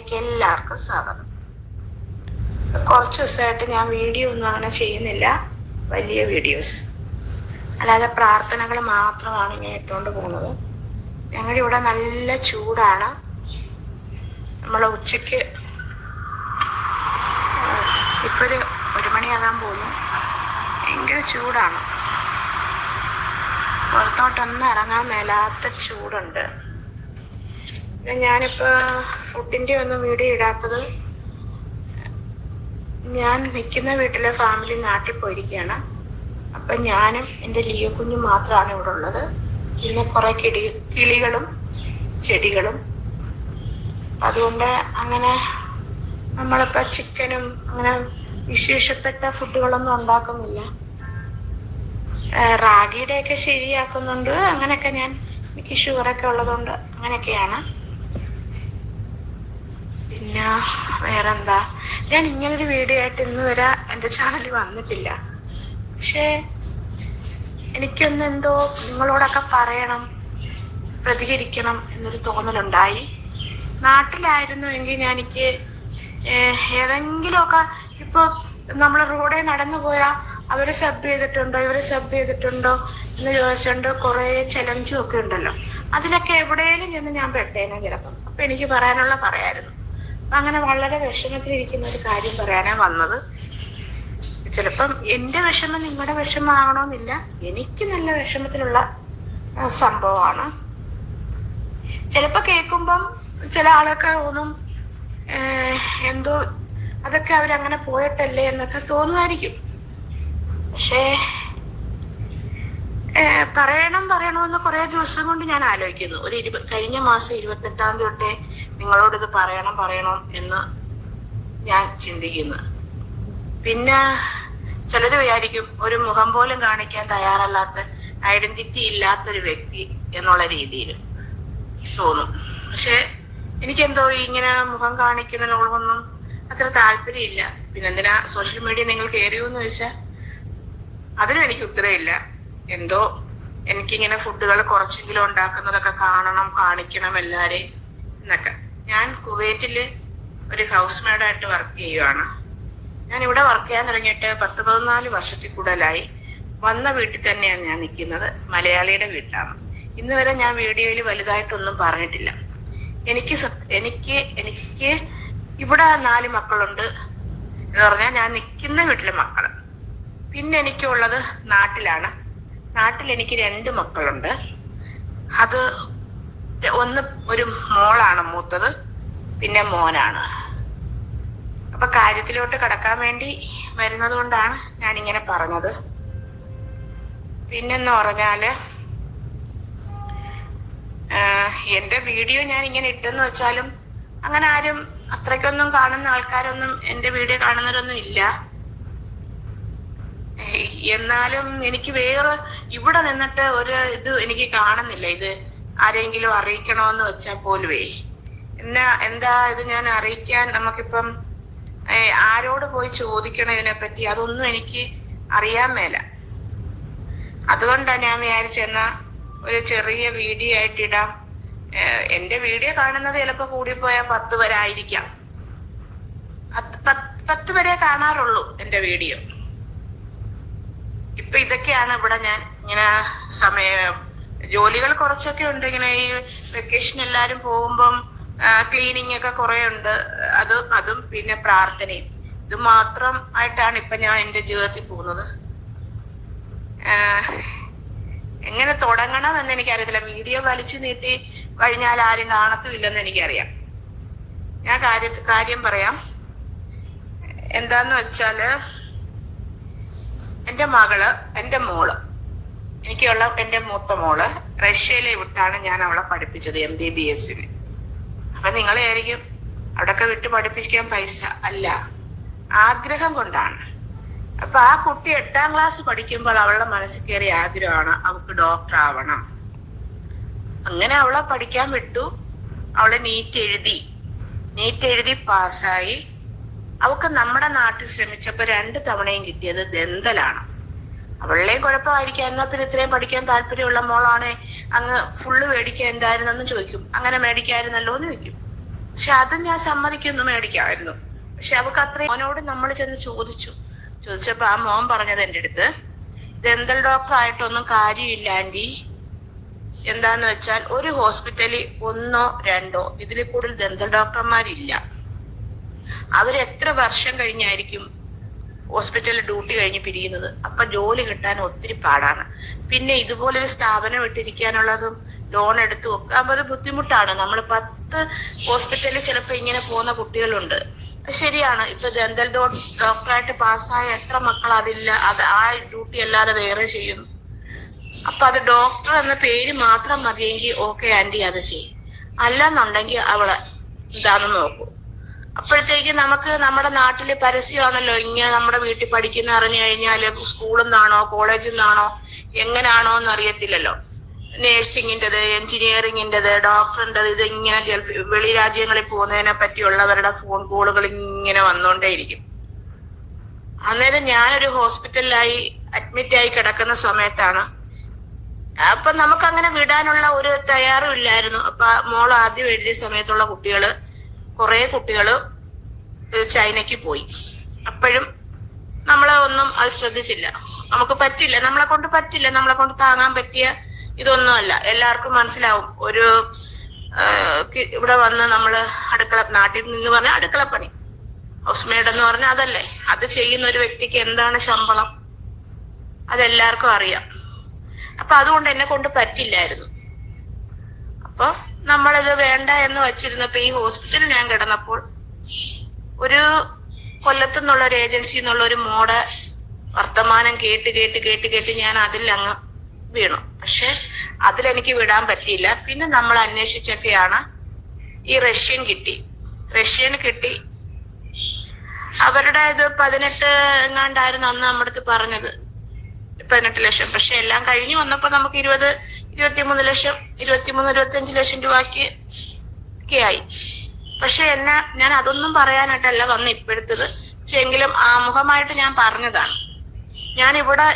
ചാനലിലേക്ക് എല്ലാവർക്കും സ്വാഗതം. കുറച്ച് ദിവസമായിട്ട് ഞാൻ വീഡിയോ ഒന്നും അങ്ങനെ ചെയ്യുന്നില്ല, വലിയ വീഡിയോസ് അല്ലാതെ പ്രാർത്ഥനകൾ മാത്രമാണ് ഇങ്ങനെ ഇട്ടുകൊണ്ട് പോകുന്നത്. ഞങ്ങളുടെ ഇവിടെ നല്ല ചൂടാണ്. നമ്മൾ ഉച്ചയ്ക്ക് ഇപ്പോൾ ഒരു മണിയാകാൻ പോകുന്നു. ഭയങ്കര ചൂടാണ്, പുറത്തോട്ടൊന്നും ഇറങ്ങാൻ മേലാത്ത ചൂടുണ്ട്. ഞാനിപ്പോൾ ഫുഡിൻ്റെ ഒന്നും വീഡിയോ ഇടാത്തത്, ഞാൻ നിൽക്കുന്ന വീട്ടിലെ ഫാമിലി നാട്ടിൽ പോയിരിക്കുകയാണ്. അപ്പം ഞാനും എൻ്റെ ലിയോ കുഞ്ഞും മാത്രമാണ് ഇവിടെ ഉള്ളത്. പിന്നെ കുറേ കിളികളും ചെടികളും. അതുകൊണ്ട് അങ്ങനെ നമ്മളിപ്പോൾ ചിക്കനും അങ്ങനെ വിശേഷപ്പെട്ട ഫുഡുകളൊന്നും ഉണ്ടാക്കുന്നില്ല. റാഗിയുടെയൊക്കെ ശരിയാക്കുന്നുണ്ട്. അങ്ങനെയൊക്കെ എനിക്ക് ഷുഗറൊക്കെ ഉള്ളതുകൊണ്ട് അങ്ങനെയൊക്കെയാണ്. പിന്നെ വേറെന്താ, ഞാൻ ഇങ്ങനൊരു വീഡിയോ ആയിട്ട് ഇന്ന് വരെ എൻ്റെ ചാനലിൽ വന്നിട്ടില്ല. പക്ഷേ എനിക്കൊന്നെന്തോ നിങ്ങളോടൊക്കെ പറയണം, പ്രതികരിക്കണം എന്നൊരു തോന്നലുണ്ടായി. നാട്ടിലായിരുന്നുവെങ്കിൽ എനിക്ക് ഏതെങ്കിലുമൊക്കെ ഇപ്പോൾ നമ്മൾ റോഡിൽ നടന്നു പോയാൽ അവരെ സബ് ചെയ്തിട്ടുണ്ടോ ഇവരെ സബ് ചെയ്തിട്ടുണ്ടോ എന്ന് ചോദിച്ചുകൊണ്ട് കുറേ ചലഞ്ചും ഒക്കെ ഉണ്ടല്ലോ. അതിലൊക്കെ എവിടെയെങ്കിലും ചെന്ന് ഞാൻ പെട്ടേനെ ചിലപ്പം. അപ്പം എനിക്ക് പറയായിരുന്നു. അപ്പം അങ്ങനെ വളരെ വിഷമത്തിലിരിക്കുന്ന ഒരു കാര്യം പറയാനാണ് വന്നത്. ചിലപ്പം എൻ്റെ വിഷമം നിങ്ങളുടെ വിഷമമാകണമെന്നില്ല. എനിക്ക് നല്ല വിഷമത്തിലുള്ള സംഭവമാണ്. ചിലപ്പോൾ കേൾക്കുമ്പം ചില ആളൊക്കെ തോന്നും എന്തോ അതൊക്കെ അവരങ്ങനെ പോയിട്ടല്ലേ എന്നൊക്കെ തോന്നുമായിരിക്കും. പക്ഷേ പറയണമെന്ന് കുറേ ദിവസം കൊണ്ട് ഞാൻ ആലോചിക്കുന്നു. കഴിഞ്ഞ മാസം 28-ാം തീയതി തൊട്ടേ നിങ്ങളോടിത് പറയണം എന്ന് ഞാൻ ചിന്തിക്കുന്നു. പിന്നെ ചിലർ വിചാരിക്കും ഒരു മുഖം പോലും കാണിക്കാൻ തയ്യാറല്ലാത്ത, ഐഡന്റിറ്റി ഇല്ലാത്തൊരു വ്യക്തി എന്നുള്ള രീതിയിൽ തോന്നും. പക്ഷെ എനിക്കെന്തോ ഇങ്ങനെ മുഖം കാണിക്കുന്നതിനോടൊന്നും അത്ര താല്പര്യമില്ല. പിന്നെന്തിനാ സോഷ്യൽ മീഡിയ നിങ്ങൾ കയറിയോന്ന് ചോദിച്ചാൽ അതിനും എനിക്ക് ഉത്തരവില്ല. എന്തോ എനിക്കിങ്ങനെ ഫുഡുകൾ കുറച്ചെങ്കിലും ഉണ്ടാക്കുന്നതൊക്കെ കാണിക്കണം എല്ലാരെയും എന്നൊക്കെ. ഞാൻ കുവൈറ്റില് ഒരു ഹൗസ് മെയ്ഡായിട്ട് വർക്ക് ചെയ്യുവാണ്. ഞാൻ ഇവിടെ വർക്ക് ചെയ്യാൻ തുടങ്ങിയിട്ട് 14 വർഷത്തിൽ കൂടുതലായി. വന്ന വീട്ടിൽ തന്നെയാണ് ഞാൻ നിൽക്കുന്നത്. മലയാളിയുടെ വീട്ടിലാണ്. ഇന്ന് വരെ ഞാൻ വീഡിയോയിൽ വലുതായിട്ടൊന്നും പറഞ്ഞിട്ടില്ല. എനിക്ക് ഇവിടെ 4 മക്കളുണ്ട് എന്ന് പറഞ്ഞാൽ ഞാൻ നിൽക്കുന്ന വീട്ടിലെ മക്കള്. പിന്നെ എനിക്കുള്ളത് നാട്ടിലാണ്. നാട്ടിൽ എനിക്ക് 2 മക്കളുണ്ട്. അത് ഒരു മോളാണ് മൂത്തത്, പിന്നെ മോനാണ്. അപ്പൊ കാര്യത്തിലോട്ട് കടക്കാൻ വേണ്ടി വരുന്നത് കൊണ്ടാണ് ഞാനിങ്ങനെ പറഞ്ഞത്. പിന്നെന്ന് പറഞ്ഞാല് എൻ്റെ വീഡിയോ ഞാൻ ഇങ്ങനെ ഇട്ടെന്ന് വെച്ചാലും അങ്ങനെ ആരും അത്രയ്ക്കൊന്നും കാണുന്ന ആൾക്കാരൊന്നും എൻ്റെ വീഡിയോ കാണുന്നവരൊന്നും ഇല്ല. എന്നാലും എനിക്ക് വേറെ ഇവിടെ നിന്നിട്ട് ഒരു ഇത് എനിക്ക് കാണുന്നില്ല. ഇത് ആരെങ്കിലും അറിയിക്കണമെന്ന് വെച്ചാൽ പോലുവേ എന്താ ഇത് ഞാൻ അറിയിക്കാൻ, നമുക്കിപ്പം ആരോട് പോയി ചോദിക്കണം ഇതിനെപ്പറ്റി, അതൊന്നും എനിക്ക് അറിയാൻ മേല. അതുകൊണ്ടാണ് ഞാൻ വിചാരിച്ചെന്നാ ഒരു ചെറിയ വീഡിയോ ആയിട്ട് ഇടാം. എൻ്റെ വീഡിയോ കാണുന്നത് ചിലപ്പോൾ കൂടിപ്പോയാൽ 10 വരെ ആയിരിക്കാം. 10 വരെ കാണാറുള്ളൂ എൻ്റെ വീഡിയോ. ഇപ്പൊ ഇതൊക്കെയാണ് ഇവിടെ ഞാൻ ഇങ്ങനെ ജോലികൾ കുറച്ചൊക്കെ ഉണ്ട്. ഇങ്ങനെ ഈ വെക്കേഷൻ എല്ലാരും പോകുമ്പം ക്ലീനിങ് ഒക്കെ കുറെ ഉണ്ട്. അതും പിന്നെ പ്രാർത്ഥനയും, ഇത് മാത്രം ആയിട്ടാണ് ഇപ്പൊ ഞാൻ എൻ്റെ ജീവിതത്തിൽ പോകുന്നത്. എങ്ങനെ തുടങ്ങണം എന്ന് എനിക്കറിയത്തില്ല. വീഡിയോ വലിച്ചു നീട്ടി കഴിഞ്ഞാൽ ആരും കാണത്തുമില്ലെന്ന് എനിക്കറിയാം. ഞാൻ കാര്യം പറയാം. എന്താന്ന് വെച്ചാല് എൻ്റെ മോള് എനിക്കുള്ള എൻ്റെ മൂത്ത മോള് റഷ്യയിലെ വിട്ടാണ് ഞാൻ അവളെ പഠിപ്പിച്ചത് MBBS-ന്. അപ്പൊ നിങ്ങൾ വിചാരിക്കും അവിടെയൊക്കെ വിട്ട് പഠിപ്പിക്കാൻ പൈസ അല്ല, ആഗ്രഹം കൊണ്ടാണ്. അപ്പൊ ആ കുട്ടി 8-ാം ക്ലാസ് പഠിക്കുമ്പോൾ അവളുടെ മനസ്സിൽ കയറിയ ആഗ്രഹമാണ് അവൾക്ക് ഡോക്ടർ ആവണം. അങ്ങനെ അവളെ പഠിക്കാൻ വിട്ടു. അവളെ നീറ്റ് എഴുതി പാസ്സായി. അവൾക്ക് നമ്മുടെ നാട്ടിൽ ശ്രമിച്ചപ്പോൾ 2 തവണയും കിട്ടിയത് ദന്തലാണ്. അവളെയും കുഴപ്പമായിരിക്കാം. എന്നാ പിന്നെ ഇത്രയും പഠിക്കാൻ താല്പര്യമുള്ള മോളാണ് അങ്ങ് ഫുള്ള് മേടിക്കാൻ എന്തായിരുന്നെന്ന് ചോദിക്കും. അങ്ങനെ മേടിക്കായിരുന്നല്ലോ എന്ന് ചോദിക്കും. പക്ഷെ അത് ഞാൻ സമ്മതിക്കുന്നു, മേടിക്കാമായിരുന്നു. പക്ഷെ അവക്ക് അത്രയും മോനോട് നമ്മൾ ചെന്ന് ചോദിച്ചപ്പോ ആ മോൻ പറഞ്ഞത് എൻ്റെ അടുത്ത്, ദന്തൽ ഡോക്ടർ ആയിട്ടൊന്നും കാര്യമില്ല ആന്റി. എന്താന്ന് വെച്ചാൽ ഒരു ഹോസ്പിറ്റലിൽ 1 2 ഇതിൽ കൂടുതൽ ദന്തൽ ഡോക്ടർമാരില്ല. അവരെത്ര വർഷം കഴിഞ്ഞായിരിക്കും ഹോസ്പിറ്റലിൽ ഡ്യൂട്ടി കഴിഞ്ഞ് പിരിയുന്നത്. അപ്പൊ ജോലി കിട്ടാൻ ഒത്തിരി പാടാണ്. പിന്നെ ഇതുപോലൊരു സ്ഥാപനം ഇട്ടിരിക്കാനുള്ളതും ലോൺ എടുത്ത് വെക്കാൻ അത് ബുദ്ധിമുട്ടാണ്. നമ്മൾ 10 ഹോസ്പിറ്റലിൽ ചിലപ്പോ ഇങ്ങനെ പോകുന്ന കുട്ടികളുണ്ട്. ശരിയാണ്. ഇപ്പൊ ദന്തൽ ഡോക്ടറായിട്ട് പാസ്സായ എത്ര മക്കൾ അത് ആ ഡ്യൂട്ടി അല്ലാതെ വേറെ ചെയ്യുന്നു. അപ്പൊ അത് ഡോക്ടർ എന്ന പേര് മാത്രം മതിയെങ്കിൽ ഓക്കെ ആന്റി അത് ചെയ്യും. അല്ലെന്നുണ്ടെങ്കിൽ അവളെ എന്താണെന്ന് നോക്കൂ. അപ്പോഴത്തേക്ക് നമുക്ക് നമ്മുടെ നാട്ടില് പരസ്യമാണല്ലോ, ഇങ്ങനെ നമ്മുടെ വീട്ടിൽ പഠിക്കുന്ന അറിഞ്ഞു കഴിഞ്ഞാല് സ്കൂളിൽ നിന്നാണോ കോളേജിൽ നിന്നാണോ എങ്ങനെയാണോ എന്ന് അറിയത്തില്ലല്ലോ. നേഴ്സിംഗിൻ്റെത്, എഞ്ചിനീയറിംഗിൻ്റെത്, ഡോക്ടറിൻ്റെത്, ഇത് ഇങ്ങനെ വെളി രാജ്യങ്ങളിൽ പോകുന്നതിനെ പറ്റിയുള്ളവരുടെ ഫോൺ കോളുകൾ ഇങ്ങനെ വന്നുകൊണ്ടേയിരിക്കും. അന്നേരം ഞാനൊരു ഹോസ്പിറ്റലിലായി അഡ്മിറ്റായി കിടക്കുന്ന സമയത്താണ്. അപ്പൊ നമുക്ക് അങ്ങനെ വിടാനുള്ള ഒരു തയ്യാറും ഇല്ലായിരുന്നു. അപ്പൊ മോൾ ആദ്യം എഴുതിയ സമയത്തുള്ള കുറെ കുട്ടികള് ചൈനയ്ക്ക് പോയി. അപ്പോഴും നമ്മളെ ഒന്നും അത് ശ്രദ്ധിച്ചില്ല. നമുക്ക് പറ്റില്ല, നമ്മളെ കൊണ്ട് പറ്റില്ല, നമ്മളെ കൊണ്ട് താങ്ങാൻ പറ്റിയ ഇതൊന്നുമല്ല. എല്ലാവർക്കും മനസ്സിലാവും. ഒരു ഇവിടെ വന്ന് നമ്മള് നാട്ടിൽ നിന്ന് പറഞ്ഞ അടുക്കളപ്പണി, ഹൗസ് മെയ്ഡ് എന്ന് പറഞ്ഞാൽ അതല്ലേ, അത് ചെയ്യുന്ന ഒരു വ്യക്തിക്ക് എന്താണ് ശമ്പളം അതെല്ലാവർക്കും അറിയാം. അപ്പൊ അതുകൊണ്ട് എന്നെ കൊണ്ട് പറ്റില്ലായിരുന്നു. അപ്പൊ നമ്മളിത് വേണ്ട എന്ന് വച്ചിരുന്നപ്പോ ഈ ഹോസ്പിറ്റലിൽ ഞാൻ കിടന്നപ്പോൾ ഒരു കൊല്ലത്തു നിന്നുള്ള ഒരു ഏജൻസി എന്നുള്ള ഒരു മോടെ വർത്തമാനം കേട്ട് ഞാൻ അതിൽ അങ്ങ് വീണു. പക്ഷെ അതിലെനിക്ക് വിടാൻ പറ്റിയില്ല. പിന്നെ നമ്മൾ അന്വേഷിച്ചൊക്കെയാണ് ഈ റഷ്യൻ കിട്ടി. അവരുടെ ഇത് 18 എങ്ങാണ്ടായിരുന്നു അന്ന് നമ്മുടെ അടുത്ത് പറഞ്ഞത്, 18 ലക്ഷം. പക്ഷെ എല്ലാം കഴിഞ്ഞു വന്നപ്പോ നമുക്ക് 23 ലക്ഷം 25 ലക്ഷം രൂപയ്ക്ക് ഒക്കെ ആയി. പക്ഷെ ഞാൻ അതൊന്നും പറയാനായിട്ടല്ല വന്ന് ഇപ്പോഴത്തത്. പക്ഷെ എങ്കിലും ആമുഖമായിട്ട് ഞാൻ പറഞ്ഞതാണ്. ഞാൻ ഇവിടെ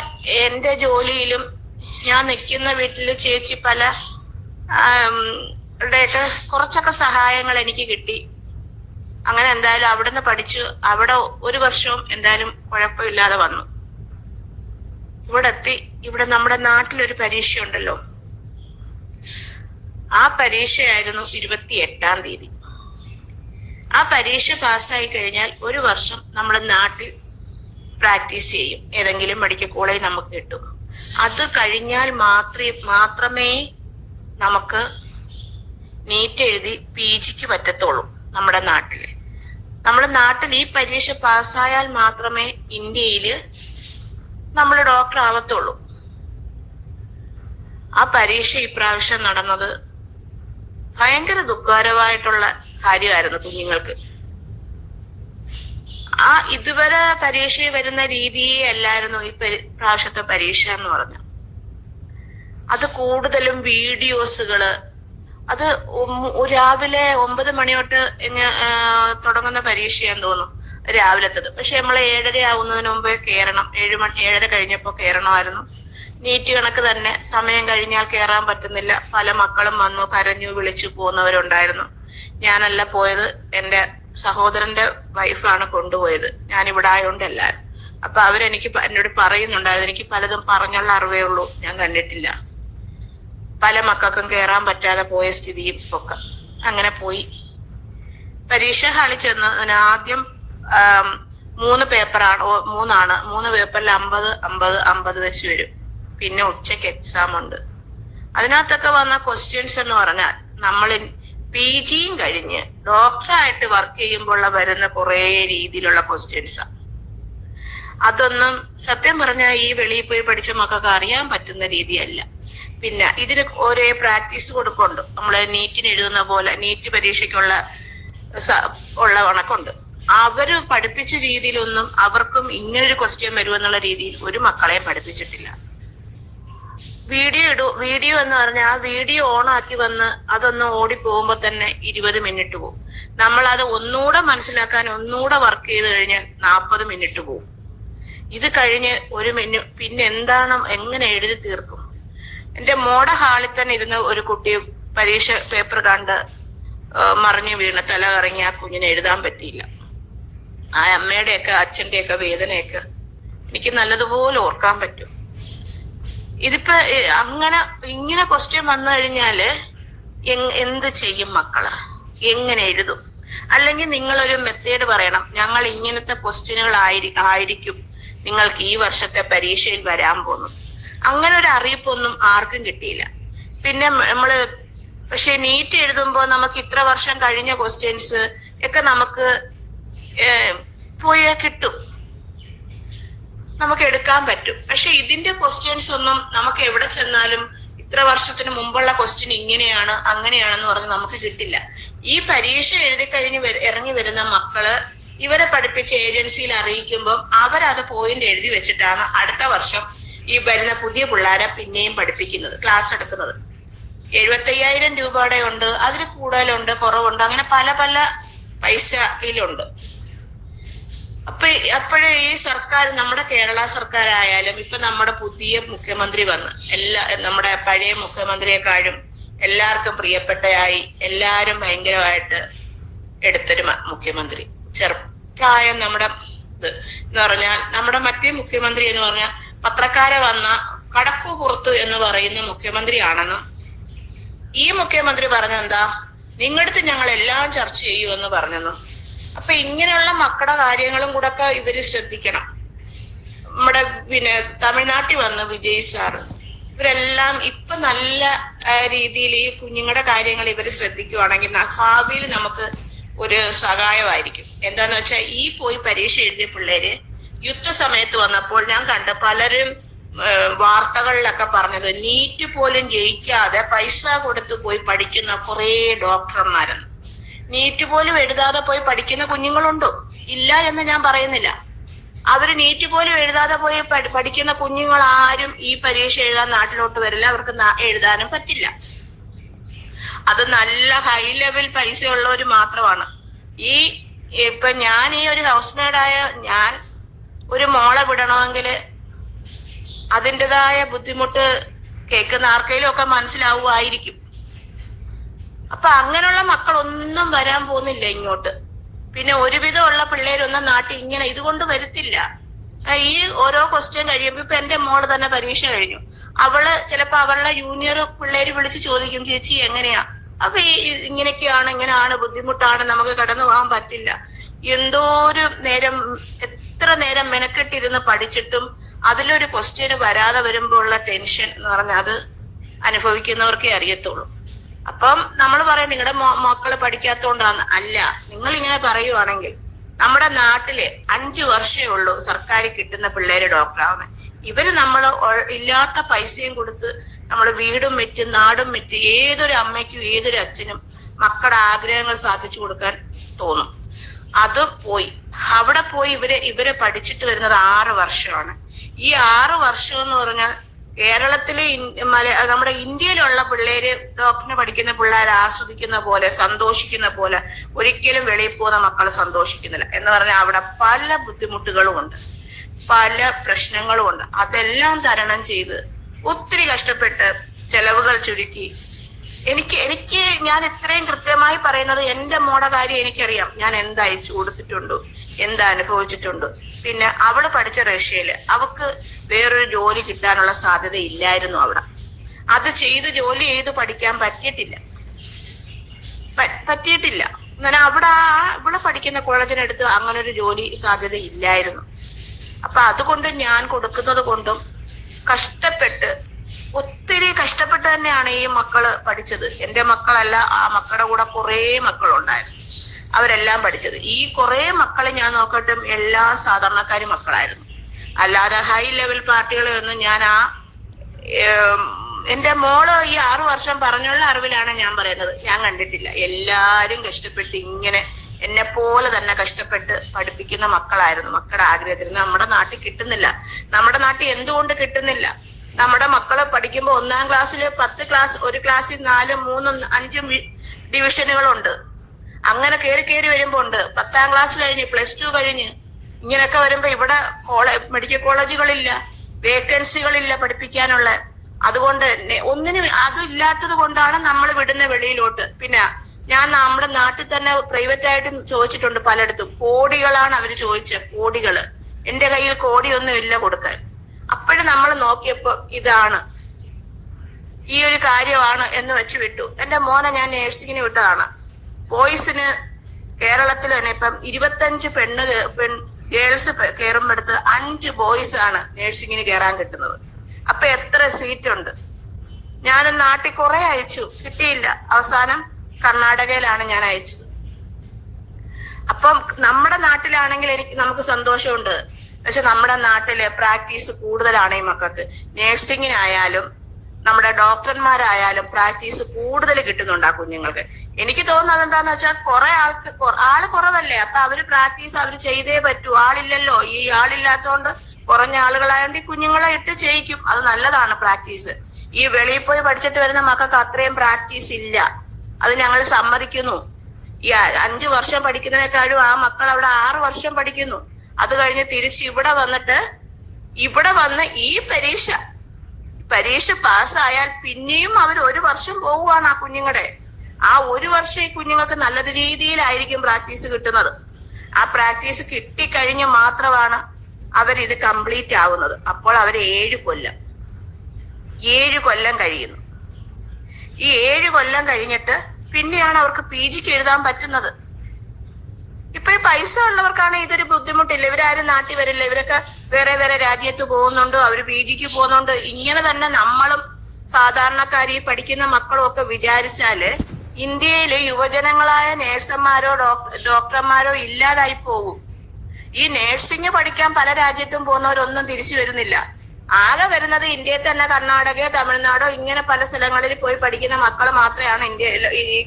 എന്റെ ജോലിയിലും ഞാൻ നിൽക്കുന്ന വീട്ടില് ചേച്ചി പല ടെയൊക്കെ കുറച്ചൊക്കെ സഹായങ്ങൾ എനിക്ക് കിട്ടി. അങ്ങനെ എന്തായാലും അവിടുന്ന് പഠിച്ചു. അവിടെ 1 വർഷവും എന്തായാലും കുഴപ്പമില്ലാതെ വന്നു. ഇവിടെ എത്തി. ഇവിടെ നമ്മുടെ നാട്ടിലൊരു പരീക്ഷ ഉണ്ടല്ലോ, ആ പരീക്ഷയായിരുന്നു 28-ാം തീയതി. ആ പരീക്ഷ പാസ്സായി കഴിഞ്ഞാൽ 1 വർഷം നമ്മൾ നാട്ടിൽ പ്രാക്ടീസ് ചെയ്യും. ഏതെങ്കിലും മെഡിക്കൽ കോളേജ് നമുക്ക് കിട്ടും. അത് കഴിഞ്ഞാൽ മാത്രമേ നമുക്ക് നീറ്റ് എഴുതി PGക്ക് പറ്റത്തുള്ളൂ. നമ്മുടെ നാട്ടിൽ ഈ പരീക്ഷ പാസ്സായാൽ മാത്രമേ ഇന്ത്യയില് നമ്മൾ ഡോക്ടർ ആവത്തുള്ളൂ. ആ പരീക്ഷ ഇപ്രാവശ്യം നടന്നത് ഭയങ്കര ദുഃഖകരമായിട്ടുള്ള കാര്യമായിരുന്നു കുഞ്ഞുങ്ങൾക്ക്. ഇതുവരെ പരീക്ഷ വരുന്ന രീതിയേ അല്ലായിരുന്നു ഈ പ്രാവശ്യത്തെ പരീക്ഷ എന്ന് പറഞ്ഞ. അത് കൂടുതലും വീഡിയോസുകള്, അത് രാവിലെ 9 മണി തൊട്ട് തുടങ്ങുന്ന പരീക്ഷയാന്ന് തോന്നുന്നു രാവിലത്തത്. പക്ഷെ നമ്മൾ 7:30 ആവുന്നതിന് മുമ്പേ കയറണം. 7:30 കഴിഞ്ഞപ്പോ കയറണമായിരുന്നു. നീറ്റ് കണക്ക് തന്നെ സമയം കഴിഞ്ഞാൽ കയറാൻ പറ്റുന്നില്ല. പല മക്കളും വന്നു കരഞ്ഞു വിളിച്ചു പോകുന്നവരുണ്ടായിരുന്നു. ഞാനല്ല പോയത്, എന്റെ സഹോദരന്റെ വൈഫാണ് കൊണ്ടുപോയത്. ഞാൻ ഇവിടെ ആയതുകൊണ്ട് എല്ലാവരും. അപ്പൊ എന്നോട് പറയുന്നുണ്ടായിരുന്നു, എനിക്ക് പലതും പറഞ്ഞുള്ള അറിവേ ഉള്ളൂ, ഞാൻ കണ്ടിട്ടില്ല. പല മക്കൾക്കും കയറാൻ പറ്റാതെ പോയ സ്ഥിതിയും ഒക്കെ. അങ്ങനെ പോയി പരീക്ഷ ഹാളിൽ ചെന്ന് ആദ്യം 3 പേപ്പറാണ്, 3 പേപ്പറിൽ 50 വെച്ച് വരും. പിന്നെ ഉച്ചയ്ക്ക് എക്സാം ഉണ്ട്. അതിനകത്തൊക്കെ വന്ന ക്വസ്റ്റ്യൻസ് എന്ന് പറഞ്ഞാൽ നമ്മൾ PGയും കഴിഞ്ഞ് ഡോക്ടറായിട്ട് വർക്ക് ചെയ്യുമ്പോൾ വരുന്ന കുറെ രീതിയിലുള്ള ക്വസ്റ്റ്യൻസാണ്. അതൊന്നും സത്യം പറഞ്ഞാൽ ഈ വെളിയിൽ പോയി പഠിച്ച മക്കൾക്ക് അറിയാൻ പറ്റുന്ന രീതിയല്ല. പിന്നെ ഇതിന് ഒരേ പ്രാക്ടീസ് കൊടുക്കുന്നുണ്ട്. നമ്മള് നീറ്റിന് എഴുതുന്ന പോലെ നീറ്റ് പരീക്ഷയ്ക്കുള്ള കണക്കുണ്ട്. അവര് പഠിപ്പിച്ച രീതിയിലൊന്നും അവർക്കും ഇങ്ങനൊരു ക്വസ്റ്റ്യൻ വരുമെന്നുള്ള രീതിയിൽ ഒരു മക്കളെയും പഠിപ്പിച്ചിട്ടില്ല. വീഡിയോ എന്ന് പറഞ്ഞാൽ ആ വീഡിയോ ഓൺ ആക്കി വന്ന് അതൊന്ന് ഓടിപ്പോകുമ്പോ തന്നെ 20 മിനിറ്റ് പോകും. നമ്മൾ അത് ഒന്നുകൂടെ മനസ്സിലാക്കാൻ ഒന്നുകൂടെ വർക്ക് ചെയ്ത് കഴിഞ്ഞാൽ 40 മിനിറ്റ് പോകും. ഇത് കഴിഞ്ഞ് 1 മിനിറ്റ് പിന്നെ എങ്ങനെ എഴുതി തീർക്കും? എന്റെ മോടെ ഹാളിൽ തന്നെ ഇരുന്ന് ഒരു കുട്ടി പരീക്ഷ പേപ്പർ കണ്ട് മറിഞ്ഞു വീണ് തല കറങ്ങി ആ കുഞ്ഞിനെ എഴുതാൻ പറ്റിയില്ല. ആ അമ്മയുടെയൊക്കെ അച്ഛന്റെയൊക്കെ വേദനയൊക്കെ എനിക്ക് നല്ലതുപോലെ ഓർക്കാൻ പറ്റും. ഇതിപ്പോ ഇങ്ങനെ ക്വസ്റ്റ്യൻ വന്നു കഴിഞ്ഞാല് എന്ത് ചെയ്യും മക്കള്? എങ്ങനെ എഴുതും? അല്ലെങ്കിൽ നിങ്ങളൊരു മെത്തേഡ് പറയണം, ഞങ്ങൾ ഇങ്ങനത്തെ ക്വസ്റ്റ്യനുകൾ ആയിരിക്കും നിങ്ങൾക്ക് ഈ വർഷത്തെ പരീക്ഷയിൽ വരാൻ പോകുന്നു. അങ്ങനെ ഒരു അറിയിപ്പൊന്നും ആർക്കും കിട്ടിയില്ല. പിന്നെ പക്ഷെ നീറ്റ് എഴുതുമ്പോ നമുക്ക് ഇത്ര വർഷം കഴിഞ്ഞ ക്വസ്റ്റ്യൻസ് ഒക്കെ നമുക്ക് പോയാ കിട്ടും, നമുക്ക് എടുക്കാൻ പറ്റും. പക്ഷെ ഇതിന്റെ ക്വസ്റ്റ്യൻസ് ഒന്നും നമുക്ക് എവിടെ ചെന്നാലും ഇത്ര വർഷത്തിന് മുമ്പുള്ള ക്വസ്റ്റ്യൻ ഇങ്ങനെയാണ് അങ്ങനെയാണെന്ന് പറഞ്ഞ് നമുക്ക് കിട്ടില്ല. ഈ പരീക്ഷ എഴുതി കഴിഞ്ഞ് ഇറങ്ങി വരുന്ന മക്കള് ഇവരെ പഠിപ്പിച്ച ഏജൻസിയിൽ അറിയിക്കുമ്പോൾ അവരത് പോയിന്റ് എഴുതി വെച്ചിട്ടാണ് അടുത്ത വർഷം ഈ വരുന്ന പുതിയ പിള്ളേരെ പിന്നെയും പഠിപ്പിക്കുന്നത്, ക്ലാസ് എടുക്കുന്നത്. 75,000 രൂപയുടെ ഉണ്ട്, അതിൽ കൂടുതലുണ്ട്, കുറവുണ്ട്, അങ്ങനെ പല പല പൈസയിലുണ്ട്. അപ്പോഴേ ഈ സർക്കാർ, നമ്മുടെ കേരള സർക്കാരായാലും ഇപ്പൊ നമ്മുടെ പുതിയ മുഖ്യമന്ത്രി വന്ന് നമ്മുടെ പഴയ മുഖ്യമന്ത്രിയെക്കാളും എല്ലാവർക്കും പ്രിയപ്പെട്ടയായി, എല്ലാരും ഭയങ്കരമായിട്ട് എടുത്തൊരു മുഖ്യമന്ത്രി. ചെറുപ്രായം നമ്മുടെ എന്ന് പറഞ്ഞാൽ നമ്മുടെ മറ്റേ മുഖ്യമന്ത്രി എന്ന് പറഞ്ഞാൽ പത്രക്കാരെ വന്ന കടക്കു പുറത്ത് എന്ന് പറയുന്ന മുഖ്യമന്ത്രിയാണെന്നും ഈ മുഖ്യമന്ത്രി പറഞ്ഞെന്താ, നിങ്ങളടുത്ത് ഞങ്ങൾ എല്ലാം ചർച്ച ചെയ്യുമെന്ന് പറഞ്ഞെന്നും. അപ്പൊ ഇങ്ങനെയുള്ള മക്കളുടെ കാര്യങ്ങളും കൂടെ ഒക്കെ ഇവര് ശ്രദ്ധിക്കണം. നമ്മുടെ തമിഴ്നാട്ടിൽ വന്ന് വിജയ് സാറ്, ഇവരെല്ലാം ഇപ്പൊ നല്ല രീതിയിൽ ഈ കുഞ്ഞുങ്ങളുടെ കാര്യങ്ങൾ ഇവര് ശ്രദ്ധിക്കുവാണെങ്കിൽ ഭാവിയിൽ നമുക്ക് ഒരു സഹായമായിരിക്കും. എന്താന്ന് വെച്ചാൽ ഈ പോയി പരീക്ഷ എഴുതിയ പിള്ളേര് യുദ്ധസമയത്ത് വന്നപ്പോൾ ഞാൻ കണ്ട പലരും വാർത്തകളിലൊക്കെ പറഞ്ഞത് നീറ്റ് പോലും ജയിക്കാതെ പൈസ കൊടുത്ത് പോയി പഠിക്കുന്ന കുറെ ഡോക്ടർമാരെന്ന്. നീറ്റ് പോലും എഴുതാതെ പോയി പഠിക്കുന്ന കുഞ്ഞുങ്ങളുണ്ടോ? ഇല്ല എന്ന് ഞാൻ പറയുന്നില്ല. അവര് നീറ്റ് പോലും എഴുതാതെ പോയി പഠിക്കുന്ന കുഞ്ഞുങ്ങൾ ആരും ഈ പരീക്ഷ എഴുതാൻ നാട്ടിലോട്ട് വരില്ല, അവർക്ക് എഴുതാനും പറ്റില്ല. അത് നല്ല ഹൈ ലെവൽ പൈസ ഉള്ളവര് മാത്രമാണ്. ഇപ്പൊ ഞാൻ ഈ ഒരു ഹൗസ് മെയ്ഡായ ഞാൻ ഒരു മോളെ വിടണമെങ്കിൽ അതിൻ്റെതായ ബുദ്ധിമുട്ട് കേൾക്കുന്ന ആർക്കെങ്കിലും ഒക്കെ മനസ്സിലാവുമായിരിക്കും. അപ്പൊ അങ്ങനെയുള്ള മക്കളൊന്നും വരാൻ പോകുന്നില്ല ഇങ്ങോട്ട്. പിന്നെ ഒരുവിധമുള്ള പിള്ളേരൊന്നും നാട്ടിൽ ഇങ്ങനെ ഇതുകൊണ്ട് വരുത്തില്ല. ഈ ഓരോ ക്വസ്റ്റ്യൻ കഴിയുമ്പോ ഇപ്പൊ എന്റെ മോള് തന്നെ പരീക്ഷ കഴിഞ്ഞു, അവള് ചിലപ്പോ അവളുടെ ജൂനിയർ പിള്ളേര് വിളിച്ച് ചോദിക്കും, ചേച്ചി എങ്ങനെയാ? അപ്പൊ ഇങ്ങനെയാണ് ബുദ്ധിമുട്ടാണ്, നമുക്ക് കടന്നു പോകാൻ പറ്റില്ല. എന്തോരു നേരം, എത്ര നേരം മെനക്കെട്ടിരുന്ന് പഠിച്ചിട്ടും അതിലൊരു ക്വസ്റ്റ്യന് വരാതെ വരുമ്പോ ഉള്ള ടെൻഷൻ എന്ന് പറഞ്ഞാൽ അത് അനുഭവിക്കുന്നവർക്കേ അറിയത്തുള്ളൂ. അപ്പം നമ്മൾ പറയാം നിങ്ങളുടെ മക്കള് പഠിക്കാത്തോണ്ടാന്ന്. അല്ല, നിങ്ങൾ ഇങ്ങനെ പറയുവാണെങ്കിൽ നമ്മുടെ നാട്ടില് 5 വർഷമേ ഉള്ളൂ സർക്കാർ കിട്ടുന്ന പിള്ളേര് ഡോക്ടറാവുന്നത്. ഇവര് നമ്മൾ ഇല്ലാത്ത പൈസയും കൊടുത്ത് നമ്മൾ വീടും വിറ്റ് നാടും വിറ്റ് ഏതൊരു അമ്മയ്ക്കും ഏതൊരു അച്ഛനും മക്കളുടെ ആഗ്രഹങ്ങൾ സാധിച്ചു കൊടുക്കാൻ തോന്നും. അത് പോയി അവിടെ പോയി ഇവരെ പഠിച്ചിട്ട് വരുന്നത് 6 വർഷമാണ്. ഈ 6 വർഷം എന്ന് പറഞ്ഞാൽ കേരളത്തിലെ നമ്മുടെ ഇന്ത്യയിലുള്ള പിള്ളേര് ഡോക്ടറിന് പഠിക്കുന്ന പിള്ളേർ ആസ്വദിക്കുന്ന പോലെ സന്തോഷിക്കുന്ന പോലെ ഒരിക്കലും വെളിയിൽ പോകുന്ന മക്കൾ സന്തോഷിക്കുന്നില്ല. എന്ന് പറഞ്ഞാൽ അവിടെ പല ബുദ്ധിമുട്ടുകളും ഉണ്ട്, പല പ്രശ്നങ്ങളും ഉണ്ട്. അതെല്ലാം തരണം ചെയ്ത് ഒത്തിരി കഷ്ടപ്പെട്ട് ചെലവുകൾ ചുരുക്കി എനിക്ക് ഞാൻ ഇത്രയും കൃത്യമായി പറയുന്നത് എന്റെ മോടെ കാര്യം എനിക്കറിയാം. ഞാൻ എന്ത് അയച്ചു കൊടുത്തിട്ടുണ്ടോ, എന്താ അനുഭവിച്ചിട്ടുണ്ടോ. പിന്നെ അവള് പഠിച്ച റഷ്യയില് അവക്ക് വേറൊരു ജോലി കിട്ടാനുള്ള സാധ്യത ഇല്ലായിരുന്നു. അവിടെ അത് ജോലി ചെയ്ത് പഠിക്കാൻ പറ്റിയിട്ടില്ല. അങ്ങനെ അവിടെ ഇവിടെ പഠിക്കുന്ന കോളേജിനടുത്ത് അങ്ങനെ ഒരു ജോലി സാധ്യത ഇല്ലായിരുന്നു. അപ്പൊ അതുകൊണ്ട് ഞാൻ കൊടുക്കുന്നത് കൊണ്ടും കഷ്ടപ്പെട്ട് ഒത്തിരി കഷ്ടപ്പെട്ട് തന്നെയാണ് ഈ മക്കള് പഠിച്ചത്. എന്റെ മക്കളല്ല, ആ മക്കളുടെ കൂടെ കുറെ മക്കളുണ്ടായിരുന്നു, അവരെല്ലാം പഠിച്ചത്. ഈ കുറെ മക്കളെ ഞാൻ നോക്കട്ടും എല്ലാ സാധാരണക്കാരും മക്കളായിരുന്നു. അല്ലാതെ ഹൈ ലെവൽ പാർട്ടികളെ ഒന്നും ഞാൻ എന്റെ മോള് ഈ 6 വർഷം പറഞ്ഞുള്ള അറിവിലാണ് ഞാൻ പറയുന്നത്, ഞാൻ കണ്ടിട്ടില്ല. എല്ലാരും കഷ്ടപ്പെട്ട് ഇങ്ങനെ എന്നെ പോലെ തന്നെ കഷ്ടപ്പെട്ട് പഠിപ്പിക്കുന്ന മക്കളായിരുന്നു. മക്കളുടെ ആഗ്രഹത്തിന് നമ്മുടെ നാട്ടിൽ കിട്ടുന്നില്ല. നമ്മുടെ നാട്ടിൽ എന്തുകൊണ്ട് കിട്ടുന്നില്ല? നമ്മുടെ മക്കളെ പഠിക്കുമ്പോ 1-ാം ക്ലാസ്സില് 10 ക്ലാസ്, ഒരു ക്ലാസ്സിൽ 4, 3, 5 ഡിവിഷനുകളുണ്ട്. അങ്ങനെ കയറി വരുമ്പോ ഉണ്ട് 10-ാം ക്ലാസ് കഴിഞ്ഞ് +2 കഴിഞ്ഞ് ഇങ്ങനെയൊക്കെ വരുമ്പോ ഇവിടെ മെഡിക്കൽ കോളേജുകളില്ല, വേക്കൻസികളില്ല പഠിപ്പിക്കാനുള്ള. അതുകൊണ്ട് ഒന്നിനും അതില്ലാത്തത് കൊണ്ടാണ് നമ്മൾ വിടുന്ന വെളിയിലോട്ട്. പിന്നെ ഞാൻ നമ്മുടെ നാട്ടിൽ തന്നെ പ്രൈവറ്റ് ആയിട്ട് ചോദിച്ചിട്ടുണ്ട് പലയിടത്തും. കോടികളാണ് അവര് ചോദിച്ചത്, കോടികള്. എന്റെ കയ്യിൽ കോടിയൊന്നും ഇല്ല കൊടുക്കാൻ. അപ്പോഴും നമ്മൾ നോക്കിയപ്പോ ഇതാണ്, ഈ ഒരു കാര്യമാണ് എന്ന് വെച്ച് വിട്ടു. എന്റെ മോനെ ഞാൻ നേഴ്സിങ്ങിന് വിട്ടതാണ്. ബോയ്സിന് കേരളത്തിൽ തന്നെ ഇപ്പം 25 ഗേൾസ് കയറുമ്പോഴത്ത് 5 ബോയ്സ് ആണ് നേഴ്സിങ്ങിന് കയറാൻ കിട്ടുന്നത്. അപ്പൊ എത്ര സീറ്റ് ഉണ്ട്? ഞാൻ നാട്ടിൽ കുറെ അയച്ചു, കിട്ടിയില്ല. അവസാനം കർണാടകയിലാണ് ഞാൻ അയച്ചത്. അപ്പം നമ്മുടെ നാട്ടിലാണെങ്കിൽ നമുക്ക് സന്തോഷമുണ്ട്. പക്ഷെ നമ്മുടെ നാട്ടില് പ്രാക്ടീസ് കൂടുതലാണ് ഈ മക്കൾക്ക്. നേഴ്സിങ്ങിനായാലും നമ്മുടെ ഡോക്ടർമാരായാലും പ്രാക്ടീസ് കൂടുതൽ കിട്ടുന്നുണ്ട് ആ കുഞ്ഞുങ്ങൾക്ക്. എനിക്ക് തോന്നുന്നത് എന്താന്ന് വെച്ചാൽ കുറെ ആള് കുറവല്ലേ, അപ്പൊ അവര് പ്രാക്ടീസ് അവര് ചെയ്തേ പറ്റൂ. ആളില്ലല്ലോ, ഈ ആളില്ലാത്തതുകൊണ്ട് കുറഞ്ഞ ആളുകളായതുകൊണ്ട് ഈ കുഞ്ഞുങ്ങളെ ഇട്ട് ചെയ്യിക്കും. അത് നല്ലതാണ് പ്രാക്ടീസ്. ഈ വെളിയിൽ പോയി പഠിച്ചിട്ട് വരുന്ന മക്കൾക്ക് അത്രയും പ്രാക്ടീസ് ഇല്ല, അത് ഞങ്ങൾ സമ്മതിക്കുന്നു. ഈ 5 വർഷം പഠിക്കുന്നതിനേക്കാളും ആ മക്കൾ അവിടെ 6 വർഷം പഠിക്കുന്നു. അത് കഴിഞ്ഞ് തിരിച്ച് ഇവിടെ വന്ന് ഈ പരീക്ഷ പാസ്സായാൽ പിന്നെയും അവർ 1 വർഷം പോവുകയാണ് ആ കുഞ്ഞുങ്ങളുടെ. ആ 1 വർഷം ഈ കുഞ്ഞുങ്ങൾക്ക് നല്ല രീതിയിലായിരിക്കും പ്രാക്ടീസ് കിട്ടുന്നത്. ആ പ്രാക്ടീസ് കിട്ടിക്കഴിഞ്ഞ് മാത്രമാണ് അവരിത് കംപ്ലീറ്റ് ആവുന്നത്. അപ്പോൾ അവർ 7 കൊല്ലം കഴിയുന്നു. ഈ 7 കൊല്ലം കഴിഞ്ഞിട്ട് പിന്നെയാണ് അവർക്ക് PG എഴുതാൻ പറ്റുന്നത്. ഇപ്പൊ ഈ പൈസ ഉള്ളവർക്കാണ് ഇതൊരു ബുദ്ധിമുട്ടില്ല. ഇവരാരും നാട്ടിൽ വരില്ല, ഇവരൊക്കെ വേറെ രാജ്യത്ത് പോകുന്നുണ്ട്, അവര് PG പോകുന്നുണ്ട്. ഇങ്ങനെ തന്നെ നമ്മളും സാധാരണക്കാരി പഠിക്കുന്ന മക്കളും ഒക്കെ വിചാരിച്ചാല് ഇന്ത്യയില് യുവജനങ്ങളായ നേഴ്സുമാരോ ഡോക്ടർമാരോ ഇല്ലാതായി പോകും. ഈ നേഴ്സിംഗ് പഠിക്കാൻ പല രാജ്യത്തും പോകുന്നവരൊന്നും തിരിച്ചു വരുന്നില്ല. ആകെ വരുന്നത് ഇന്ത്യയിൽ തന്നെ കർണാടകയോ തമിഴ്നാടോ ഇങ്ങനെ പല സ്ഥലങ്ങളിൽ പോയി പഠിക്കുന്ന മക്കൾ മാത്രമാണ് ഈ